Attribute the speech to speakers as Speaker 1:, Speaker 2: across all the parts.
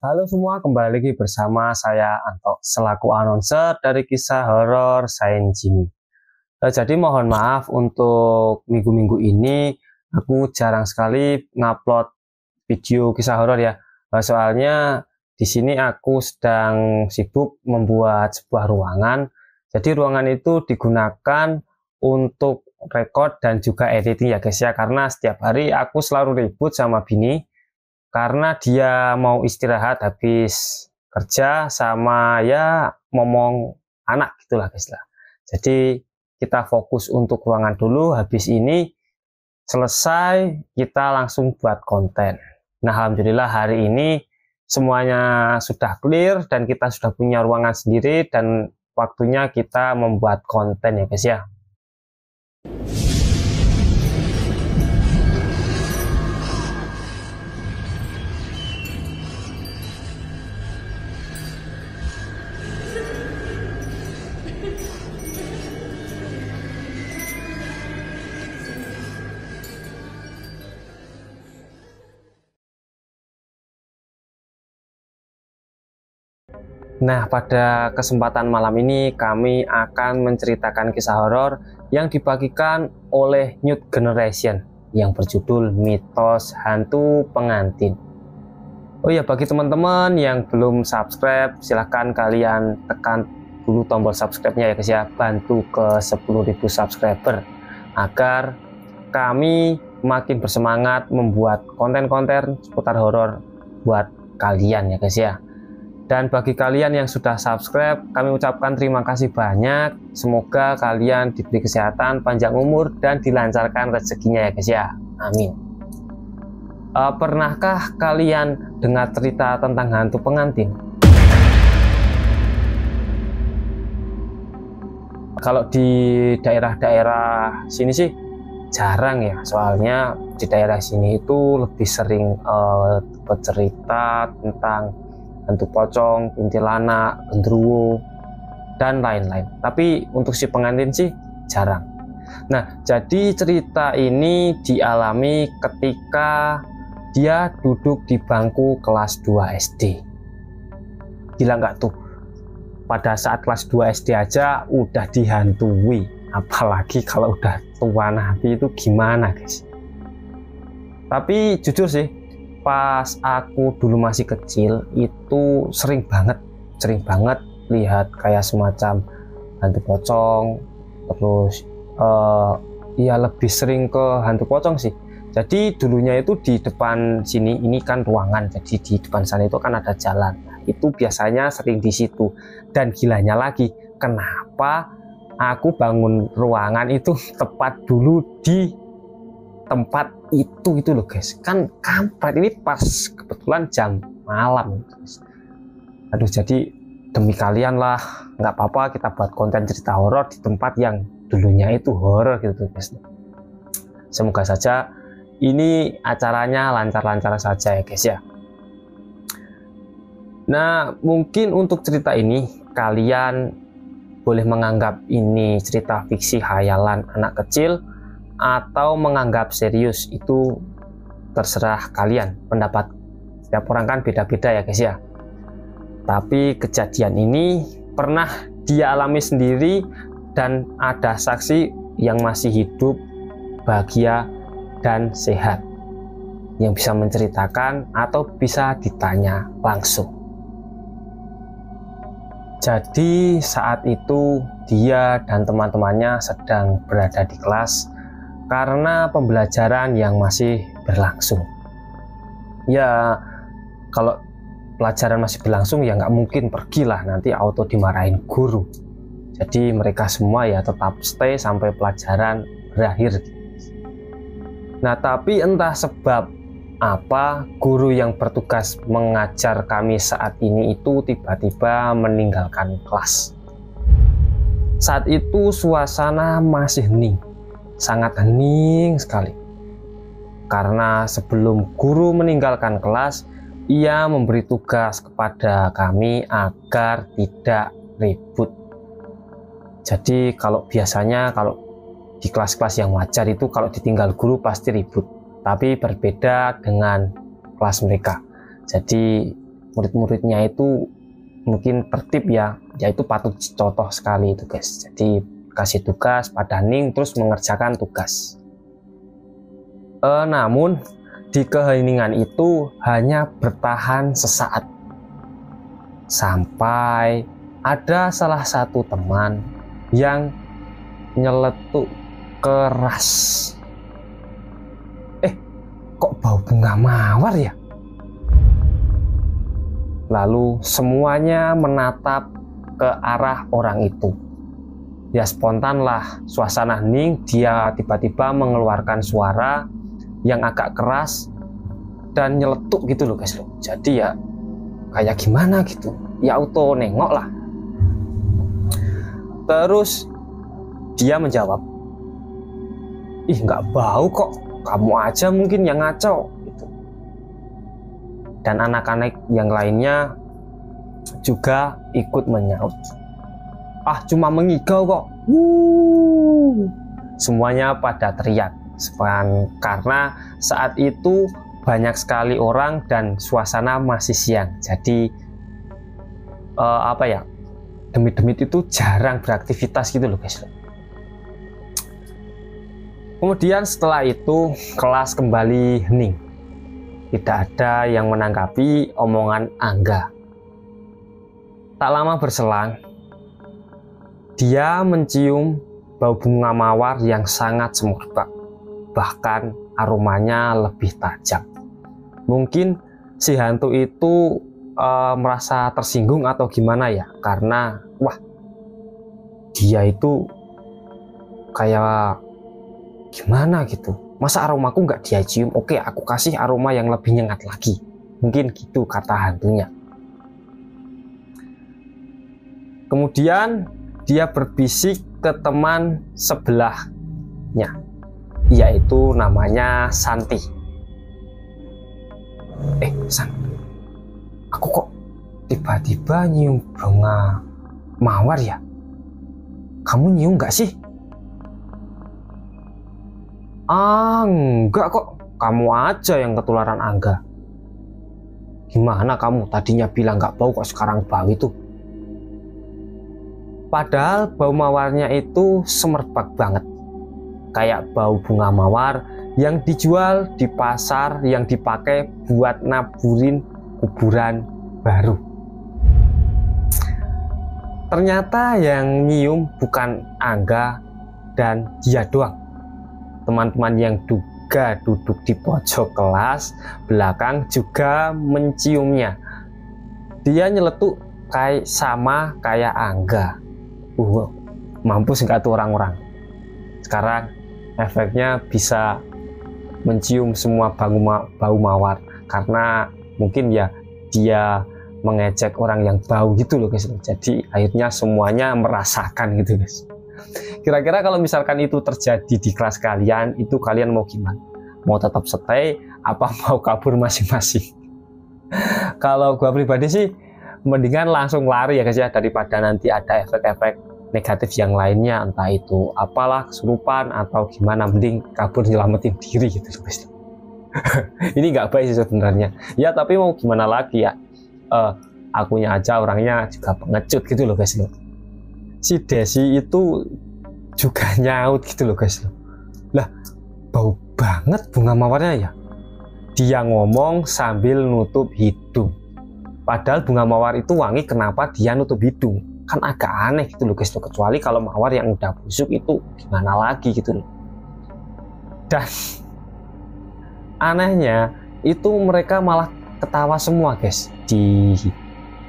Speaker 1: Halo semua, kembali lagi bersama saya Anto selaku announcer dari kisah horor Saint Jimmy. Jadi mohon maaf untuk minggu-minggu ini aku jarang sekali ngupload video kisah horor ya. Soalnya di sini aku sedang sibuk membuat sebuah ruangan. Jadi ruangan itu digunakan untuk record dan juga editing ya guys ya. Karena setiap hari aku selalu ribut sama bini. Karena dia mau istirahat habis kerja sama ya ngomong anak gitulah guys lah. Jadi kita fokus untuk ruangan dulu, habis ini selesai kita langsung buat konten. Nah alhamdulillah hari ini semuanya sudah clear dan kita sudah punya ruangan sendiri dan waktunya kita membuat konten ya guys ya. Nah, pada kesempatan malam ini kami akan menceritakan kisah horor yang dibagikan oleh New Generation yang berjudul Mitos Hantu Pengantin. Oh ya, bagi teman-teman yang belum subscribe, silahkan kalian tekan dulu tombol subscribe-nya ya guys ya, bantu ke 10.000 subscriber agar kami makin bersemangat membuat konten-konten seputar horor buat kalian ya guys ya. Dan bagi kalian yang sudah subscribe, kami ucapkan terima kasih banyak. Semoga kalian diberi kesehatan, panjang umur, dan dilancarkan rezekinya ya guys ya. Amin. Pernahkah kalian dengar cerita tentang hantu pengantin? Kalau di daerah-daerah sini sih jarang ya. Soalnya di daerah sini itu lebih sering bercerita tentang hantu pocong, kuntilanak, genderuwo, dan lain-lain. Tapi untuk si pengantin sih jarang. Nah, jadi cerita ini dialami ketika dia duduk di bangku kelas 2 SD. Gila nggak tuh? Pada saat kelas 2 SD aja udah dihantui. Apalagi kalau udah tua nanti itu gimana guys? Tapi jujur sih, pas aku dulu masih kecil itu sering banget lihat kayak semacam hantu pocong. Terus ya lebih sering ke hantu pocong sih. Jadi dulunya itu di depan sini, ini kan ruangan, jadi di depan sana itu kan ada jalan. Nah, itu biasanya sering di situ. Dan gilanya lagi, kenapa aku bangun ruangan itu tepat dulu di tempat itu loh guys, kan kampret, ini pas kebetulan jam malam guys. Aduh, jadi demi kalian lah, nggak apa-apa kita buat konten cerita horor di tempat yang dulunya itu horor gitu guys. Semoga saja ini acaranya lancar-lancar saja ya guys ya. Nah, mungkin untuk cerita ini kalian boleh menganggap ini cerita fiksi hayalan anak kecil atau menganggap serius, itu terserah kalian. Pendapat setiap orang kan beda-beda ya guys ya. Tapi kejadian ini pernah dia alami sendiri dan ada saksi yang masih hidup, bahagia dan sehat yang bisa menceritakan atau bisa ditanya langsung. Jadi saat itu dia dan teman-temannya sedang berada di kelas karena pembelajaran yang masih berlangsung. Ya kalau pelajaran masih berlangsung ya nggak mungkin pergilah, nanti auto dimarahin guru. Jadi mereka semua ya tetap stay sampai pelajaran berakhir. Nah, tapi entah sebab apa guru yang bertugas mengajar kami saat ini itu tiba-tiba meninggalkan kelas. Saat itu suasana masih hening, sangat hening sekali. Karena sebelum guru meninggalkan kelas, ia memberi tugas kepada kami agar tidak ribut. Jadi kalau biasanya kalau di kelas-kelas yang wajar itu kalau ditinggal guru pasti ribut. Tapi berbeda dengan kelas mereka. Jadi murid-muridnya itu mungkin tertib ya, itu patut contoh sekali itu guys. Jadi kasih tugas pada Ning terus mengerjakan tugas. Namun di keheningan itu hanya bertahan sesaat, sampai ada salah satu teman yang nyeletuk keras. Kok bau bunga mawar ya? Lalu semuanya menatap ke arah orang itu. Ya spontanlah suasana hening, dia tiba-tiba mengeluarkan suara yang agak keras dan nyeletuk gitu loh guys loh. Jadi ya kayak gimana gitu, ya auto nengok lah. Terus dia menjawab, ih nggak bau kok, kamu aja mungkin yang ngaco gitu. Dan anak-anak yang lainnya juga ikut menyaut, ah cuma mengigau kok. Semuanya pada teriak karena saat itu banyak sekali orang dan suasana masih siang. Jadi demit-demit itu jarang beraktivitas gitu loh guys. Kemudian setelah itu kelas kembali hening. Tidak ada yang menanggapi omongan Angga. Tak lama berselang, dia mencium bau bunga mawar yang sangat semerbak. Bahkan aromanya lebih tajam. Mungkin si hantu itu merasa tersinggung atau gimana ya, karena wah, dia itu kayak gimana gitu, masa aromaku nggak dia cium, oke aku kasih aroma yang lebih nyengat lagi, mungkin gitu kata hantunya. Kemudian dia berbisik ke teman sebelahnya, yaitu namanya Santi. San, aku kok tiba-tiba nyium bunga mawar ya? Kamu nyium nggak sih? Enggak kok, kamu aja yang ketularan Angga. Gimana kamu tadinya bilang nggak bau kok sekarang bau itu? Padahal bau mawarnya itu semerbak banget, kayak bau bunga mawar yang dijual di pasar yang dipakai buat naburin kuburan baru. Ternyata yang nyium bukan Angga dan dia doang. Teman-teman yang juga duduk di pojok kelas belakang juga menciumnya. Dia nyeletuk sama kayak Angga. Mampus nggak tuh orang-orang. Sekarang efeknya bisa mencium semua bau mawar, karena mungkin ya dia mengejek orang yang bau gitu loh guys. Jadi akhirnya semuanya merasakan gitu guys. Kira-kira kalau misalkan itu terjadi di kelas kalian, itu kalian mau gimana? Mau tetap stay apa mau kabur masing-masing? Kalau gua pribadi sih mendingan langsung lari ya guys ya, daripada nanti ada efek-efek negatif yang lainnya, entah itu apalah kesurupan atau gimana, mending kabur nyelamatin diri gitu guys. Ini nggak baik sih sebenarnya ya, tapi mau gimana lagi ya, akunya aja orangnya juga pengecut gitu loh guys. Si Desi itu juga nyaut gitu loh guys. Lah bau banget bunga mawarnya ya. Dia ngomong sambil nutup hidung. Padahal bunga mawar itu wangi, kenapa dia nutup hidung? Kan agak aneh gitu loh guys. Kecuali kalau mawar yang udah busuk itu gimana lagi gitu loh. Dan anehnya itu mereka malah ketawa semua guys. Di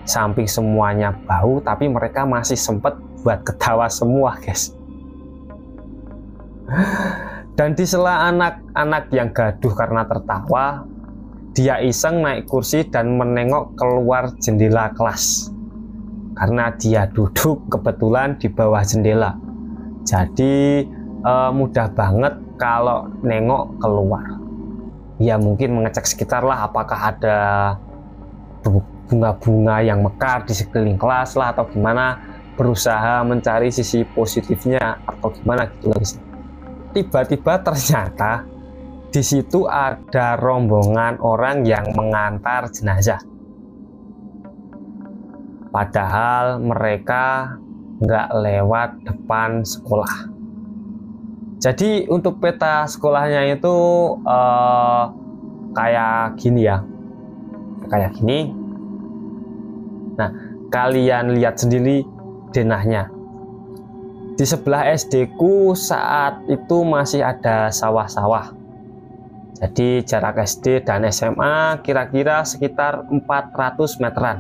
Speaker 1: samping semuanya bau, tapi mereka masih sempet buat ketawa semua guys. Dan di sela anak-anak yang gaduh karena tertawa, dia iseng naik kursi dan menengok keluar jendela kelas, karena dia duduk kebetulan di bawah jendela. Jadi mudah banget kalau nengok keluar. Ya mungkin mengecek sekitar lah, apakah ada bunga-bunga yang mekar di sekeliling kelas lah, atau gimana, berusaha mencari sisi positifnya atau gimana gitu guys. Tiba-tiba ternyata di situ ada rombongan orang yang mengantar jenazah. Padahal mereka nggak lewat depan sekolah. Jadi untuk peta sekolahnya itu kayak gini ya, kayak gini. Nah, kalian lihat sendiri denahnya. Di sebelah SD ku saat itu masih ada sawah-sawah. Jadi jarak SD dan SMA kira-kira sekitar 400 meteran.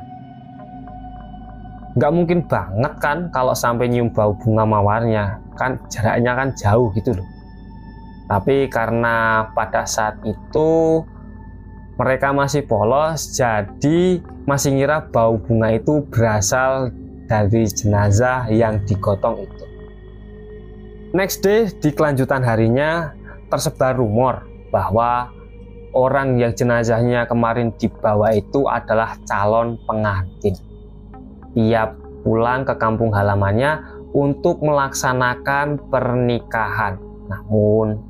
Speaker 1: Nggak mungkin banget kan kalau sampai nyium bau bunga mawarnya, kan jaraknya kan jauh gitu loh. Tapi karena pada saat itu mereka masih polos, jadi masih ngira bau bunga itu berasal dari jenazah yang digotong itu. Next day, di kelanjutan harinya tersebar rumor bahwa orang yang jenazahnya kemarin dibawa itu adalah calon pengantin. Ia pulang ke kampung halamannya untuk melaksanakan pernikahan. Namun,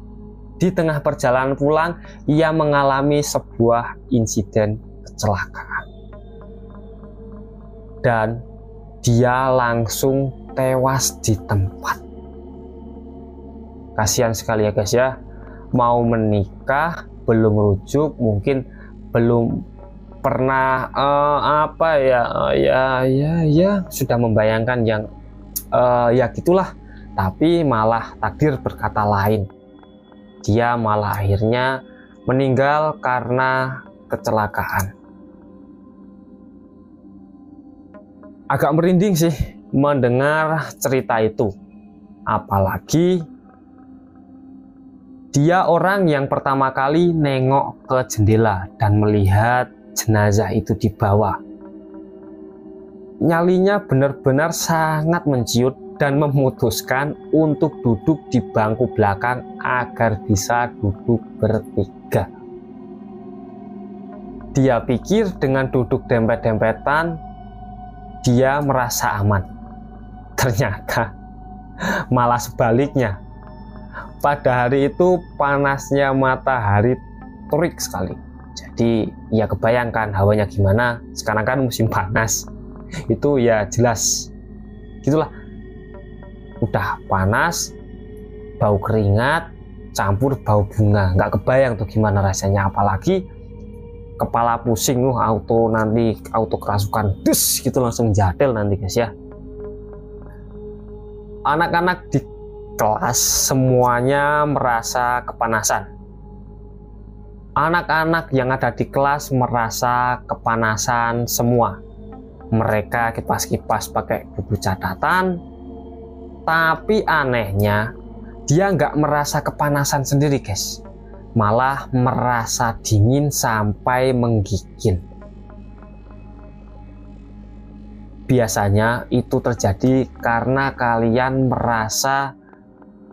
Speaker 1: di tengah perjalanan pulang, ia mengalami sebuah insiden kecelakaan. Dan dia langsung tewas di tempat. Kasihan sekali ya guys ya. Mau menikah, belum rujuk, mungkin belum pernah sudah membayangkan yang ya gitulah, tapi malah takdir berkata lain. Dia malah akhirnya meninggal karena kecelakaan. Agak merinding sih mendengar cerita itu, apalagi dia orang yang pertama kali nengok ke jendela dan melihat jenazah itu dibawa. Nyalinya benar-benar sangat menciut dan memutuskan untuk duduk di bangku belakang agar bisa duduk bertiga. Dia pikir dengan duduk dempet-dempetan dia merasa aman. Ternyata malah sebaliknya. Pada hari itu panasnya matahari terik sekali. Jadi ya kebayangkan hawanya gimana. Sekarang kan musim panas. Itu ya jelas gitulah. Udah panas, bau keringat, campur bau bunga. Nggak kebayang tuh gimana rasanya. Apalagi kepala pusing auto kerasukan dus gitu, langsung jadel nanti guys ya. Anak-anak di kelas semuanya merasa kepanasan. Anak-anak yang ada di kelas merasa kepanasan semua. Mereka kipas-kipas pakai buku catatan, tapi anehnya dia nggak merasa kepanasan sendiri guys, malah merasa dingin sampai menggigil. Biasanya itu terjadi karena kalian merasa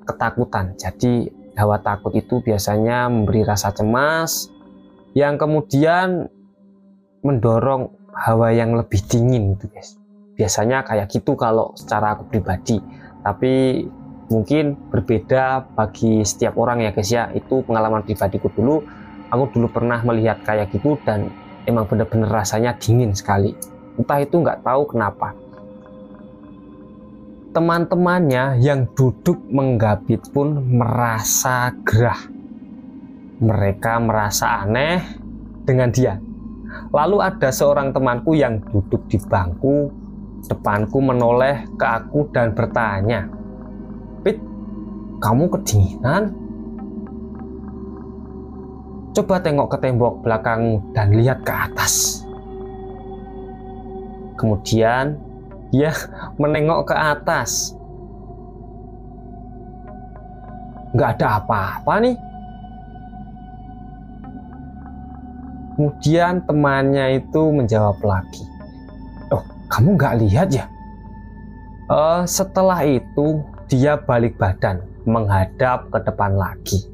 Speaker 1: ketakutan. Jadi hawa takut itu biasanya memberi rasa cemas yang kemudian mendorong hawa yang lebih dingin gitu guys. Biasanya kayak gitu kalau secara aku pribadi, tapi mungkin berbeda bagi setiap orang ya guys ya. Itu pengalaman pribadiku dulu. Aku dulu pernah melihat kayak gitu dan emang bener-bener rasanya dingin sekali. Entah itu nggak tahu kenapa. Teman-temannya yang duduk menggabit pun merasa gerah. Mereka merasa aneh dengan dia. Lalu ada seorang temanku yang duduk di bangku depanku menoleh ke aku dan bertanya, "Pit, kamu kedinginan? Coba tengok ke tembok belakang dan lihat ke atas." Kemudian dia menengok ke atas. Nggak ada apa-apa nih. Kemudian temannya itu menjawab lagi, "Oh, kamu nggak lihat ya?" Setelah itu dia balik badan menghadap ke depan lagi.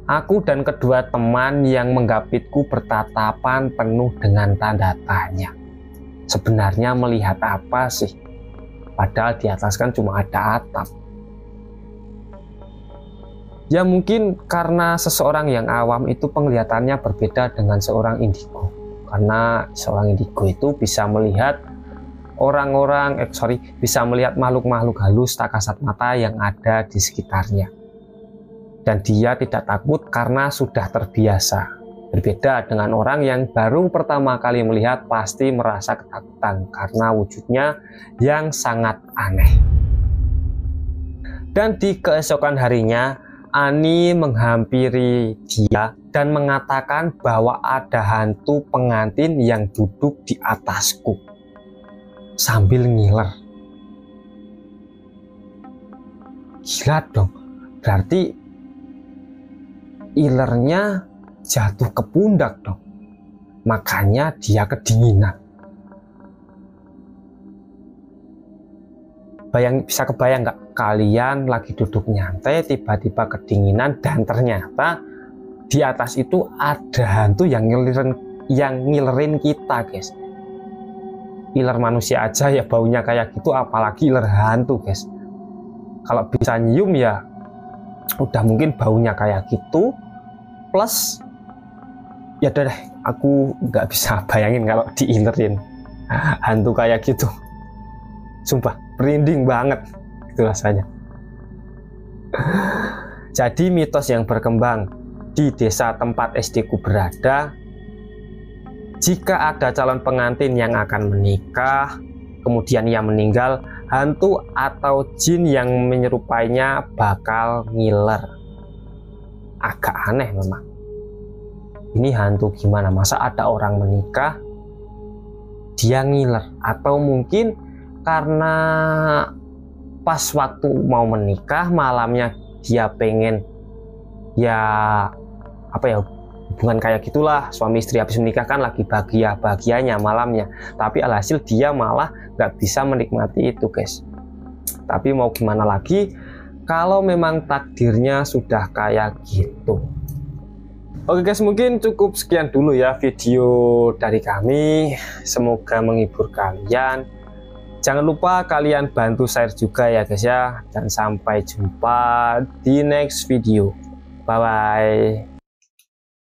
Speaker 1: Aku dan kedua teman yang menggapitku bertatapan penuh dengan tanda tanya. Sebenarnya melihat apa sih? Padahal di atas kan cuma ada atap. Ya mungkin karena seseorang yang awam itu penglihatannya berbeda dengan seorang indigo. Karena seorang indigo itu bisa melihat bisa melihat makhluk-makhluk halus tak kasat mata yang ada di sekitarnya. Dan dia tidak takut karena sudah terbiasa. Berbeda dengan orang yang baru pertama kali melihat pasti merasa ketakutan karena wujudnya yang sangat aneh. Dan di keesokan harinya, Ani menghampiri dia dan mengatakan bahwa ada hantu pengantin yang duduk di atasku sambil ngiler. Gila dong, berarti ilernya jatuh ke pundak dong, makanya dia kedinginan. Bisa kebayang nggak kalian lagi duduk nyantai tiba-tiba kedinginan dan ternyata di atas itu ada hantu yang ngilerin kita, guys. Iler manusia aja ya baunya kayak gitu, apalagi iler hantu, guys. Kalau bisa nyium ya udah mungkin baunya kayak gitu, plus ya deh, aku nggak bisa bayangin kalau diilerin hantu kayak gitu. Sumpah merinding banget itu rasanya. Jadi mitos yang berkembang di desa tempat SD ku berada, jika ada calon pengantin yang akan menikah kemudian ia meninggal, hantu atau jin yang menyerupainya bakal ngiler. Agak aneh memang. Ini hantu gimana? Masa ada orang menikah dia ngiler? Atau mungkin karena pas waktu mau menikah malamnya dia pengen hubungan kayak gitulah, suami istri habis menikah kan lagi bahagianya malamnya, tapi alhasil dia malah nggak bisa menikmati itu, guys. Tapi mau gimana lagi kalau memang takdirnya sudah kayak gitu. Oke guys, mungkin cukup sekian dulu ya video dari kami, semoga menghibur kalian. Jangan lupa kalian bantu share juga ya guys ya, dan sampai jumpa di next video. Bye bye.